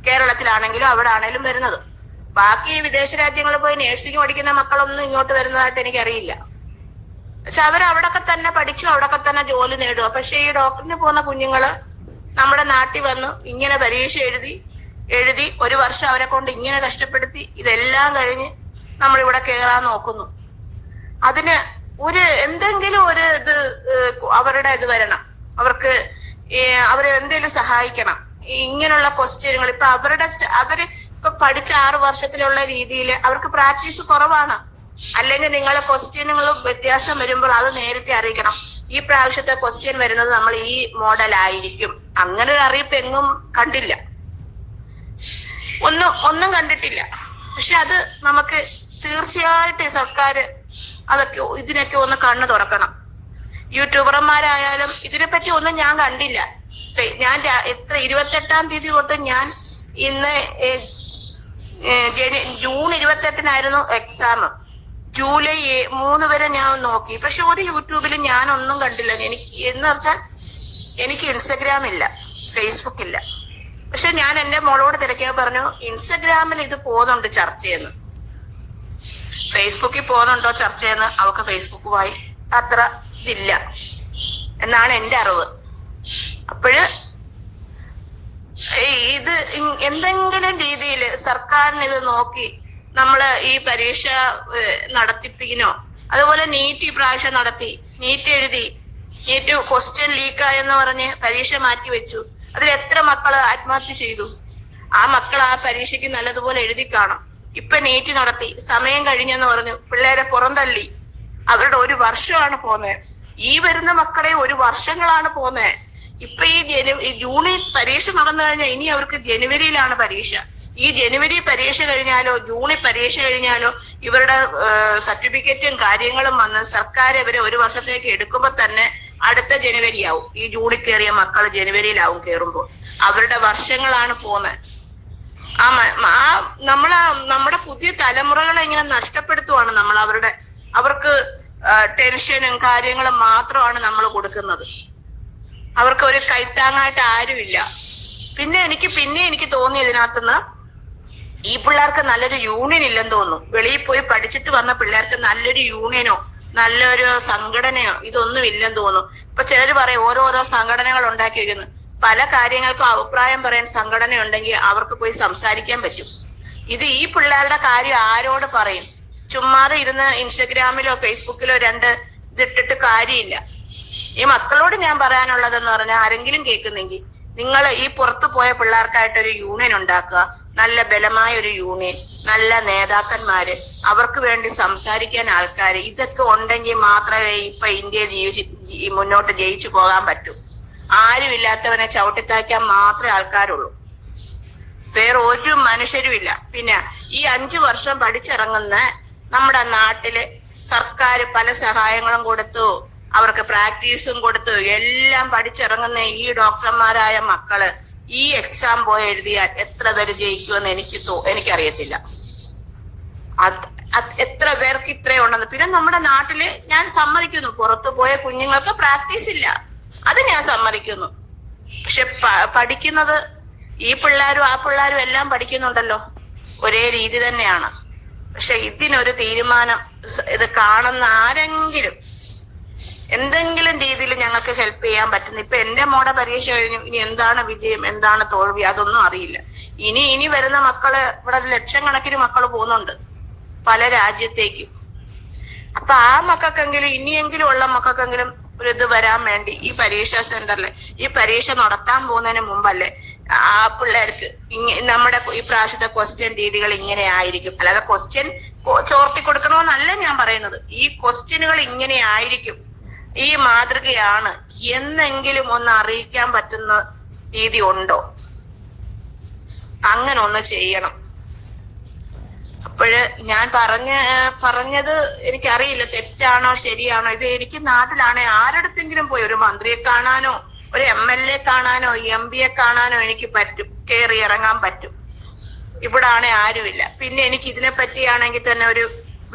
കേരളത്തിലാണെങ്കിലും അവിടെ ആണെങ്കിലും വരുന്നത്. ബാക്കി വിദേശ രാജ്യങ്ങളിൽ പോയി നേഴ്സിംഗ് പഠിക്കുന്ന മക്കളൊന്നും ഇങ്ങോട്ട് വരുന്നതായിട്ട് എനിക്കറിയില്ല. പക്ഷെ അവരവിടൊക്കെ തന്നെ പഠിച്ചു, അവിടൊക്കെ തന്നെ ജോലി നേടുക. പക്ഷെ ഈ ഡോക്ടറിന് പോകുന്ന കുഞ്ഞുങ്ങള് നമ്മുടെ നാട്ടിൽ വന്ന് ഇങ്ങനെ പരീക്ഷ എഴുതി 1 വർഷം അവരെ കൊണ്ട് ഇങ്ങനെ കഷ്ടപ്പെടുത്തി ഇതെല്ലാം കഴിഞ്ഞ് നമ്മളിവിടെ കയറാൻ നോക്കുന്നു. അതിന് എന്തെങ്കിലും ഒരു അവരുടെ ഇത് വരണം. അവരെ എന്തെങ്കിലും സഹായിക്കണം. ഇങ്ങനെയുള്ള ക്വസ്റ്റ്യനുകൾ ഇപ്പൊ അവര് ഇപ്പൊ പഠിച്ച 6 വർഷത്തിലുള്ള രീതിയിൽ അവർക്ക് പ്രാക്ടീസ് കുറവാണ്. അല്ലെങ്കിൽ നിങ്ങളെ ക്വസ്റ്റ്യനുകളും വ്യത്യാസം വരുമ്പോൾ അത് നേരത്തെ അറിയിക്കണം. ഈ പ്രാവശ്യത്തെ ക്വസ്റ്റ്യൻ വരുന്നത് നമ്മൾ ഈ മോഡൽ ആയിരിക്കും. അങ്ങനെ ഒരു അറിയിപ്പ് എങ്ങും കണ്ടില്ല, ഒന്നും കണ്ടിട്ടില്ല. പക്ഷെ അത് നമുക്ക് തീർച്ചയായിട്ടും സർക്കാർ ഇതിനൊക്കെ ഒന്ന് കണ്ണു തുറക്കണം. യൂട്യൂബർമാരായാലും ഇതിനെപ്പറ്റി ഒന്നും ഞാൻ കണ്ടില്ല. ഞാൻ 28-ാം തീയതി തൊട്ട് ഞാൻ ഇന്ന് ജൂൺ 28-നായിരുന്നു എക്സാം. ജൂലൈ 3 വരെ ഞാൻ നോക്കി. പക്ഷെ ഒരു യൂട്യൂബിൽ ഞാനൊന്നും കണ്ടില്ല. എന്ന് വെച്ചാൽ എനിക്ക് ഇൻസ്റ്റഗ്രാം ഇല്ല, ഫേസ്ബുക്ക് ഇല്ല. പക്ഷെ ഞാൻ എന്റെ മോളോട് തിരക്കിയാൽ പറഞ്ഞു ഇൻസ്റ്റഗ്രാമിൽ ഇത് പോകുന്നുണ്ട് ചർച്ചയെന്ന്, ഫേസ്ബുക്കിൽ പോകുന്നുണ്ടോ ചർച്ചയെന്ന്. അവൾക്ക് ഫേസ്ബുക്കുമായി അത്ര ഇതില്ല എന്നാണ് എന്റെ അറിവ്. അപ്പോഴ് ഇത് എന്തെങ്കിലും രീതിയിൽ സർക്കാരിന് ഇത് നോക്കി നമ്മള് ഈ പരീക്ഷ നടത്തിപ്പിക്കണോ. അതുപോലെ നീറ്റ് ഈ പ്രാവശ്യം നടത്തി, നീറ്റ് ക്വസ്റ്റ്യൻ ലീക്കായെന്ന് പറഞ്ഞ് പരീക്ഷ മാറ്റിവെച്ചു. അതിൽ എത്ര മക്കള് ആത്മഹത്യ ചെയ്തു? ആ മക്കൾ ആ പരീക്ഷയ്ക്ക് നല്ലതുപോലെ എഴുതി കാണും. ഇപ്പൊ നീറ്റ് നടത്തി, സമയം കഴിഞ്ഞെന്ന് പറഞ്ഞു പിള്ളേരെ പുറന്തള്ളി. അവരുടെ 1 വർഷമാണ് പോന്നെ. ഈ വരുന്ന മക്കളെ 1 വർഷങ്ങളാണ് പോന്നെ. ഇപ്പൊ ഈ ജൂണിൽ പരീക്ഷ നടന്നു കഴിഞ്ഞാൽ ഇനി അവർക്ക് ജനുവരിയിലാണ് പരീക്ഷ. ഈ ജനുവരി പരീക്ഷ കഴിഞ്ഞാലോ ജൂണിൽ പരീക്ഷ കഴിഞ്ഞാലോ ഇവരുടെ സർട്ടിഫിക്കറ്റും കാര്യങ്ങളും വന്ന് സർക്കാർ ഇവരെ 1 വർഷത്തേക്ക് എടുക്കുമ്പോ തന്നെ അടുത്ത ജനുവരി ആവും. ഈ ജൂണിൽ കയറിയ മക്കൾ ജനുവരിയിലാവും കയറുമ്പോൾ. അവരുടെ വർഷങ്ങളാണ് പോന്നെ. നമ്മുടെ പുതിയ തലമുറകളെ ഇങ്ങനെ നഷ്ടപ്പെടുത്തുവാണ് നമ്മൾ. അവർക്ക് ടെൻഷനും കാര്യങ്ങളും മാത്രമാണ് നമ്മൾ കൊടുക്കുന്നത്. അവർക്ക് ഒരു കൈത്താങ്ങായിട്ട് ആരുമില്ല. പിന്നെ എനിക്ക് തോന്നി ഇതിനകത്തുനിന്ന് ഈ പിള്ളേർക്ക് നല്ലൊരു യൂണിയൻ ഇല്ലെന്ന് തോന്നുന്നു. വെളിയിൽ പോയി പഠിച്ചിട്ട് വന്ന പിള്ളേർക്ക് നല്ലൊരു യൂണിയനോ നല്ലൊരു സംഘടനയോ ഇതൊന്നും ഇല്ലെന്ന് തോന്നുന്നു. ഇപ്പൊ ചിലര് പറയും ഓരോരോ സംഘടനകൾ ഉണ്ടാക്കി വെക്കുന്നു. പല കാര്യങ്ങൾക്കും അഭിപ്രായം പറയാൻ സംഘടന ഉണ്ടെങ്കിൽ അവർക്ക് പോയി സംസാരിക്കാൻ പറ്റും. ഇത് ഈ പിള്ളേരുടെ കാര്യം ആരോട് പറയും? ചുമ്മാതെ ഇരുന്ന് ഇൻസ്റ്റഗ്രാമിലോ ഫേസ്ബുക്കിലോ 2 ഇതിട്ടിട്ട് കാര്യമില്ല. ഈ മക്കളോട് ഞാൻ പറയാനുള്ളതെന്ന് പറഞ്ഞാൽ ആരെങ്കിലും കേൾക്കുന്നെങ്കിൽ നിങ്ങൾ ഈ പുറത്തു പോയ പിള്ളേർക്കായിട്ടൊരു യൂണിയൻ ഉണ്ടാക്കുക. നല്ല ബലമായ ഒരു യൂണിയൻ, നല്ല നേതാക്കന്മാര്, അവർക്ക് വേണ്ടി സംസാരിക്കാൻ ആൾക്കാര്, ഇതൊക്കെ ഉണ്ടെങ്കിൽ മാത്രമേ ഇപ്പൊ ഇന്ത്യ മുന്നോട്ട് ജയിച്ചു പോകാൻ പറ്റൂ. ആരുമില്ലാത്തവനെ ചവിട്ടിത്താക്കാൻ മാത്രമേ ആൾക്കാരുള്ളൂ, വേറെ ഒരു മനുഷ്യരും ഇല്ല. പിന്നെ ഈ 5 വർഷം പഠിച്ചിറങ്ങുന്ന നമ്മുടെ നാട്ടില് സർക്കാർ പല സഹായങ്ങളും കൊടുത്തു, അവർക്ക് പ്രാക്ടീസും കൊടുത്തു, എല്ലാം പഠിച്ചിറങ്ങുന്ന ഈ ഡോക്ടർമാരായ മക്കള് ഈ എക്സാം പോയി എഴുതിയാൽ എത്ര പേര് ജയിക്കുമെന്ന് എനിക്കറിയത്തില്ല. എത്ര പേർക്ക് ഇത്രയുണ്ടെന്ന്. പിന്നെ നമ്മുടെ നാട്ടില് ഞാൻ സമ്മതിക്കുന്നു, പുറത്തു പോയ കുഞ്ഞുങ്ങൾക്ക് പ്രാക്ടീസ് ഇല്ല, അത് ഞാൻ സമ്മതിക്കുന്നു. പക്ഷെ പഠിക്കുന്നത് ഈ പിള്ളേരും ആ പിള്ളേരും എല്ലാം പഠിക്കുന്നുണ്ടല്ലോ, ഒരേ രീതി തന്നെയാണ്. പക്ഷെ ഇതിനൊരു തീരുമാനം, ഇത് കാണുന്ന ആരെങ്കിലും എന്തെങ്കിലും രീതിയിൽ ഞങ്ങൾക്ക് ഹെൽപ്പ് ചെയ്യാൻ പറ്റുന്നു. ഇപ്പൊ എന്റെ മോടെ പരീക്ഷ കഴിഞ്ഞു, ഇനി എന്താണ് വിജയം എന്താണ് തോൽവി അതൊന്നും അറിയില്ല. ഇനി വരുന്ന മക്കള്, ഇവിടെ ലക്ഷക്കണക്കിന് മക്കള് പോകുന്നുണ്ട് പല രാജ്യത്തേക്കും. അപ്പൊ ആ മക്കൾക്കെങ്കിലും, ഇനിയെങ്കിലും ഉള്ള മക്കൾക്കെങ്കിലും ഒരു ഇത് വരാൻ വേണ്ടി ഈ പരീക്ഷാ സെന്ററിൽ ഈ പരീക്ഷ നടത്താൻ പോകുന്നതിന് മുമ്പല്ലേ ആ പിള്ളേർക്ക് നമ്മുടെ ഈ പ്രാവശ്യത്തെ ക്വസ്റ്റ്യൻ രീതികൾ ഇങ്ങനെ ആയിരിക്കും, അല്ലാതെ ക്വസ്റ്റ്യൻ ചോർത്തി കൊടുക്കണമെന്നല്ല ഞാൻ പറയുന്നത്. ഈ ക്വസ്റ്റ്യനുകൾ ഇങ്ങനെ ആയിരിക്കും, ഈ മാതൃകയാണ് എന്നെങ്കിലും ഒന്ന് അറിയിക്കാൻ പറ്റുന്ന രീതി ഉണ്ടോ? അങ്ങനെ ഒന്ന് ചെയ്യണം. അപ്പോഴ് ഞാൻ പറഞ്ഞത് എനിക്കറിയില്ല തെറ്റാണോ ശരിയാണോ. ഇത് എനിക്ക് നാട്ടിലാണെ ആരടുത്തെങ്കിലും പോയി ഒരു മന്ത്രിയെ കാണാനോ ഒരു MLA കാണാനോ MP യെ കാണാനോ എനിക്ക് പറ്റും, കയറി ഇറങ്ങാൻ പറ്റും. ഇവിടെ ആണെ ആരുമില്ല. പിന്നെ എനിക്ക് ഇതിനെ പറ്റിയാണെങ്കിൽ തന്നെ ഒരു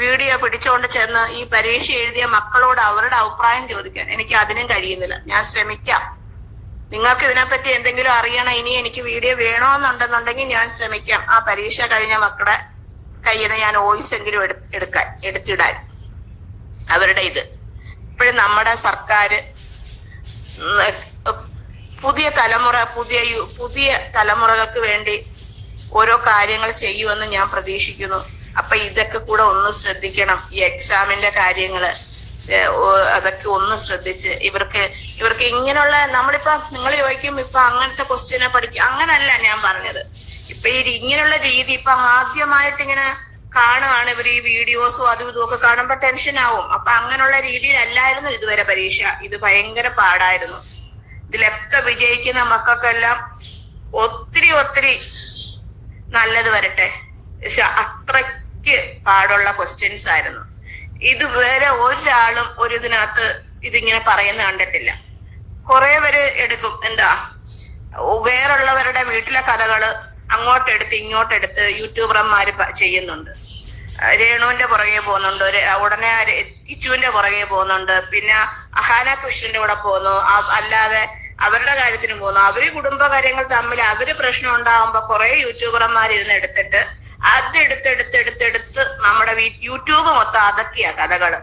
വീഡിയോ പിടിച്ചുകൊണ്ട് ചെന്ന് ഈ പരീക്ഷ എഴുതിയ മക്കളോട് അവരുടെ അഭിപ്രായം ചോദിക്കാൻ എനിക്ക് അതിനും കഴിയുന്നില്ല. ഞാൻ ശ്രമിക്കാം. നിങ്ങൾക്ക് ഇതിനെപ്പറ്റി എന്തെങ്കിലും അറിയണം, ഇനി എനിക്ക് വീഡിയോ വേണമെന്നുണ്ടെന്നുണ്ടെങ്കിൽ ഞാൻ ശ്രമിക്കാം. ആ പരീക്ഷ കഴിഞ്ഞ മക്കളുടെ കയ്യിൽ നിന്ന് ഞാൻ വോയിസ് എങ്കിലും എടുത്തിടാൻ അവരുടെ ഇത്. ഇപ്പോഴും നമ്മുടെ സർക്കാർ പുതിയ തലമുറകൾക്ക് വേണ്ടി ഓരോ കാര്യങ്ങൾ ചെയ്യുമെന്ന് ഞാൻ പ്രതീക്ഷിക്കുന്നു. അപ്പൊ ഇതൊക്കെ കൂടെ ഒന്ന് ശ്രദ്ധിക്കണം. ഈ എക്സാമിന്റെ കാര്യങ്ങള് അതൊക്കെ ഒന്ന് ശ്രദ്ധിച്ച് ഇവർക്ക് ഇങ്ങനെയുള്ള, നമ്മളിപ്പോ നിങ്ങൾ ചോദിക്കും ഇപ്പൊ അങ്ങനത്തെ ക്വസ്റ്റ്യനെ പഠിക്കും, അങ്ങനല്ല ഞാൻ പറഞ്ഞത്. ഇപ്പൊ ഇങ്ങനെയുള്ള രീതി ഇപ്പൊ ആദ്യമായിട്ട് ഇങ്ങനെ കാണുകയാണ് ഇവർ, ഈ വീഡിയോസും അതും ഇതും ഒക്കെ കാണുമ്പോ ടെൻഷൻ ആവും. അപ്പൊ അങ്ങനെയുള്ള രീതിയിലല്ലായിരുന്നു ഇതുവരെ പരീക്ഷ. ഇത് ഭയങ്കര പാടായിരുന്നു. ഇതിലൊക്കെ വിജയിക്കുന്ന മക്കൾക്കെല്ലാം ഒത്തിരി നല്ലത് വരട്ടെ. പക്ഷെ അത്രയ്ക്ക് പാടുള്ള ക്വസ്റ്റ്യൻസ് ആയിരുന്നു. ഇതുവരെ ഒരാളും ഒരു ഇതിനകത്ത് ഇതിങ്ങനെ പറയുന്ന കണ്ടിട്ടില്ല. കുറെ പേര് എടുക്കും, എന്താ വേറുള്ളവരുടെ വീട്ടിലെ കഥകള് അങ്ങോട്ടെടുത്ത് ഇങ്ങോട്ടെടുത്ത് യൂട്യൂബർമാര് ചെയ്യുന്നുണ്ട്. രേണുവിന്റെ പുറകെ പോകുന്നുണ്ട്, ഉടനെ കിച്ചുവിന്റെ പുറകെ പോകുന്നുണ്ട്, പിന്നെ അഹാന കൃഷ്ണന്റെ കൂടെ പോകുന്നു, അല്ലാതെ അവരുടെ കാര്യത്തിന് പോകുന്നു. അവര് കുടുംബകാര്യങ്ങൾ തമ്മിൽ അവര് പ്രശ്നം ഉണ്ടാവുമ്പോ കുറെ യൂട്യൂബർമാരിരുന്ന് എടുത്തിട്ട് അതെടുത്തെടുത്തെടുത്തെടുത്ത് നമ്മുടെ യൂട്യൂബ് മൊത്തം അതൊക്കെയാ കഥകള്.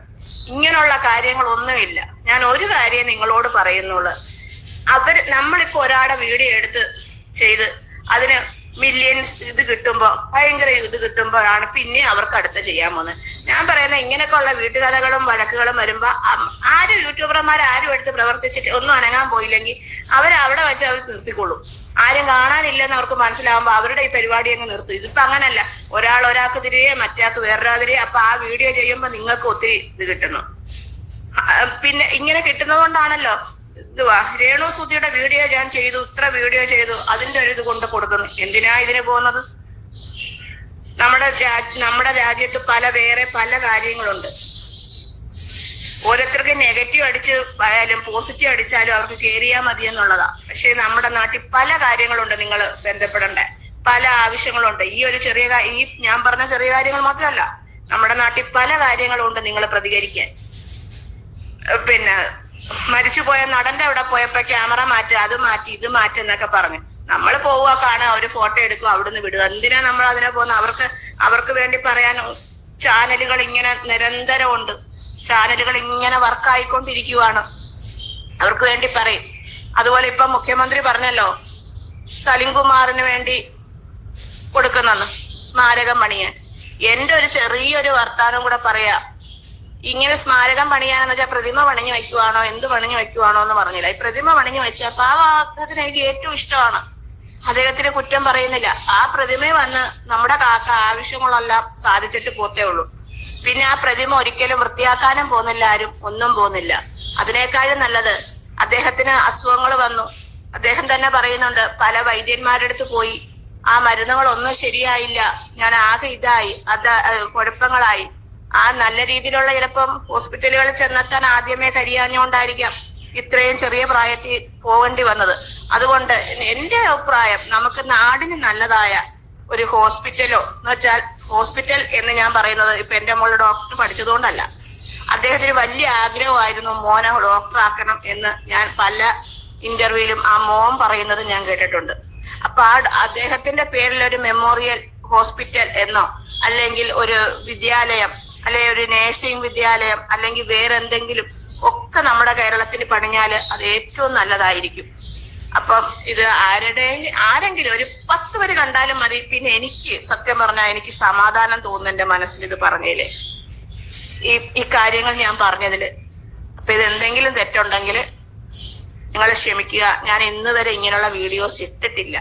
ഇങ്ങനെയുള്ള കാര്യങ്ങളൊന്നുമില്ല. ഞാൻ ഒരു കാര്യം നിങ്ങളോട് പറയുന്നുള്ളു, നമ്മളിപ്പോ ഒരാളുടെ വീഡിയോ എടുത്ത് ചെയ്ത് അതിന് മില്യൺസ് ഇത് കിട്ടുമ്പോ, ഭയങ്കര ഇത് കിട്ടുമ്പോഴാണ് പിന്നെ അവർക്ക് അടുത്ത് ചെയ്യാൻ പോകുന്നത്. ഞാൻ പറയുന്നത് ഇങ്ങനെയൊക്കെ ഉള്ള വീട്ടുകഥകളും വഴക്കുകളും വരുമ്പോ ആരും യൂട്യൂബർമാരും എടുത്ത് പ്രവർത്തിച്ചിട്ട് ഒന്നും അനങ്ങാൻ പോയില്ലെങ്കിൽ അവരവിടെ വെച്ച് അവർ നിർത്തിക്കൊള്ളും. ആരും കാണാനില്ലെന്ന് അവർക്ക് മനസ്സിലാവുമ്പോ അവരുടെ ഈ പരിപാടി അങ്ങ് നിർത്തും. ഇതിപ്പോ അങ്ങനല്ല, ഒരാൾക്ക് തിരികെ മറ്റാൾക്ക് വേറൊരാതിരെ. അപ്പൊ ആ വീഡിയോ ചെയ്യുമ്പോ നിങ്ങൾക്ക് ഒത്തിരി ഇത് കിട്ടുന്നു. പിന്നെ ഇങ്ങനെ കിട്ടുന്നത് കൊണ്ടാണല്ലോ രേണു സുധിയുടെ വീഡിയോ ഞാൻ ചെയ്തു, ഇത്ര വീഡിയോ ചെയ്തു, അതിന്റെ ഒരു ഇത് കൊണ്ട് കൊടുക്കുന്നു. എന്തിനാ ഇതിന് പോകുന്നത്? നമ്മുടെ രാജ്യത്ത് വേറെ പല കാര്യങ്ങളുണ്ട്. ഓരോരുത്തർക്ക് നെഗറ്റീവ് അടിച്ച് ആയാലും പോസിറ്റീവ് അടിച്ചാലും അവർക്ക് കയറിയാൽ മതി എന്നുള്ളതാ. പക്ഷെ നമ്മുടെ നാട്ടിൽ പല കാര്യങ്ങളുണ്ട്, നിങ്ങൾ ബന്ധപ്പെടേണ്ട പല ആവശ്യങ്ങളുണ്ട്. ഈ ഞാൻ പറഞ്ഞ ചെറിയ കാര്യങ്ങൾ മാത്രമല്ല, നമ്മുടെ നാട്ടിൽ പല കാര്യങ്ങളുണ്ട് നിങ്ങൾ പ്രതികരിക്കാൻ. പിന്നെ മരിച്ചുപോയ നടന്റെ അവിടെ പോയപ്പോ ക്യാമറ മാറ്റുക, അത് മാറ്റി ഇത് മാറ്റി എന്നൊക്കെ പറഞ്ഞു. നമ്മൾ പോവുക, കാണുക, ഒരു ഫോട്ടോ എടുക്കുക, അവിടുന്ന് വിടുക. എന്തിനാ നമ്മൾ അതിനെ പോകുന്ന? അവർക്ക് വേണ്ടി പറയാൻ ചാനലുകൾ ഇങ്ങനെ നിരന്തരം ഉണ്ട്. ചാനലുകൾ ഇങ്ങനെ വർക്കായിക്കൊണ്ടിരിക്കുവാണ്, അവർക്ക് വേണ്ടി പറയും. അതുപോലെ ഇപ്പൊ മുഖ്യമന്ത്രി പറഞ്ഞല്ലോ സലിംകുമാറിന് വേണ്ടി കൊടുക്കുന്നെന്ന് സ്മാരകം പണിയാൻ. എന്റെ ഒരു ചെറിയൊരു വർത്താനം കൂടെ പറയാ. ഇങ്ങനെ സ്മാരകം പണിയാനെന്ന് വെച്ചാൽ പ്രതിമ പണിഞ്ഞു വെക്കുവാണോ എന്ത് പണിഞ്ഞു വെക്കുവാണോ എന്ന് പറഞ്ഞില്ല. ഈ പ്രതിമ പണിഞ്ഞു വെച്ചാൽ പാവത്തിന് എനിക്ക് ഏറ്റവും ഇഷ്ടമാണ്. അദ്ദേഹത്തിന് കുറ്റം പറയുന്നില്ല. ആ പ്രതിമ വന്ന് നമ്മുടെ കാക്ക ആവശ്യങ്ങളെല്ലാം സാധിച്ചിട്ട് പോത്തേ ഉള്ളൂ. പിന്നെ ആ പ്രതിമ ഒരിക്കലും വൃത്തിയാക്കാനും പോകുന്നില്ല, ആരും ഒന്നും പോകുന്നില്ല. അതിനേക്കാളും നല്ലത് അദ്ദേഹത്തിന് അസുഖങ്ങൾ വന്നു. അദ്ദേഹം തന്നെ പറയുന്നുണ്ട്, പല വൈദ്യന്മാരുടെ അടുത്ത് പോയി, ആ മരുന്നുകളൊന്നും ശരിയായില്ല, ഞാൻ ആകെ ഇതായി, കുഴപ്പങ്ങളായി. ആ നല്ല രീതിയിലുള്ള ചിലപ്പം ഹോസ്പിറ്റലുകളിൽ ചെന്നെത്താൻ ആദ്യമേ കഴിയാഞ്ഞുകൊണ്ടായിരിക്കാം ഇത്രയും ചെറിയ പ്രായത്തിൽ പോകേണ്ടി വന്നത്. അതുകൊണ്ട് എന്റെ അഭിപ്രായം, നമുക്ക് നാടിന് നല്ലതായ ഒരു ഹോസ്പിറ്റലോ, എന്ന് വെച്ചാൽ ഹോസ്പിറ്റൽ എന്ന് ഞാൻ പറയുന്നത് ഇപ്പൊ എന്റെ മോള് ഡോക്ടർ പഠിച്ചതുകൊണ്ടല്ല, അദ്ദേഹത്തിന് വലിയ ആഗ്രഹമായിരുന്നു മോനെ ഡോക്ടർ ആക്കണം എന്ന്. ഞാൻ പല ഇന്റർവ്യൂവിലും ആ മോൻ പറയുന്നത് ഞാൻ കേട്ടിട്ടുണ്ട്. അപ്പൊ അദ്ദേഹത്തിന്റെ പേരിൽ ഒരു മെമ്മോറിയൽ ഹോസ്പിറ്റൽ എന്നോ അല്ലെങ്കിൽ ഒരു വിദ്യാലയം, അല്ലെങ്കിൽ ഒരു നേഴ്സിംഗ് വിദ്യാലയം, അല്ലെങ്കിൽ വേറെ എന്തെങ്കിലും ഒക്കെ നമ്മുടെ കേരളത്തിന് പണിഞ്ഞാല് അത് ഏറ്റവും നല്ലതായിരിക്കും. അപ്പം ഇത് ആരെങ്കിലും ഒരു 10 പേര് കണ്ടാലും മതി. പിന്നെ എനിക്ക് സത്യം പറഞ്ഞാൽ എനിക്ക് സമാധാനം തോന്നുന്നു എന്റെ മനസ്സിൽ ഇത് പറഞ്ഞതില്, ഈ കാര്യങ്ങൾ ഞാൻ പറഞ്ഞതില്. അപ്പൊ ഇത് എന്തെങ്കിലും തെറ്റുണ്ടെങ്കിൽ നിങ്ങൾ ക്ഷമിക്കുക. ഞാൻ ഇന്ന് വരെ ഇങ്ങനെയുള്ള വീഡിയോസ് ഇട്ടിട്ടില്ല.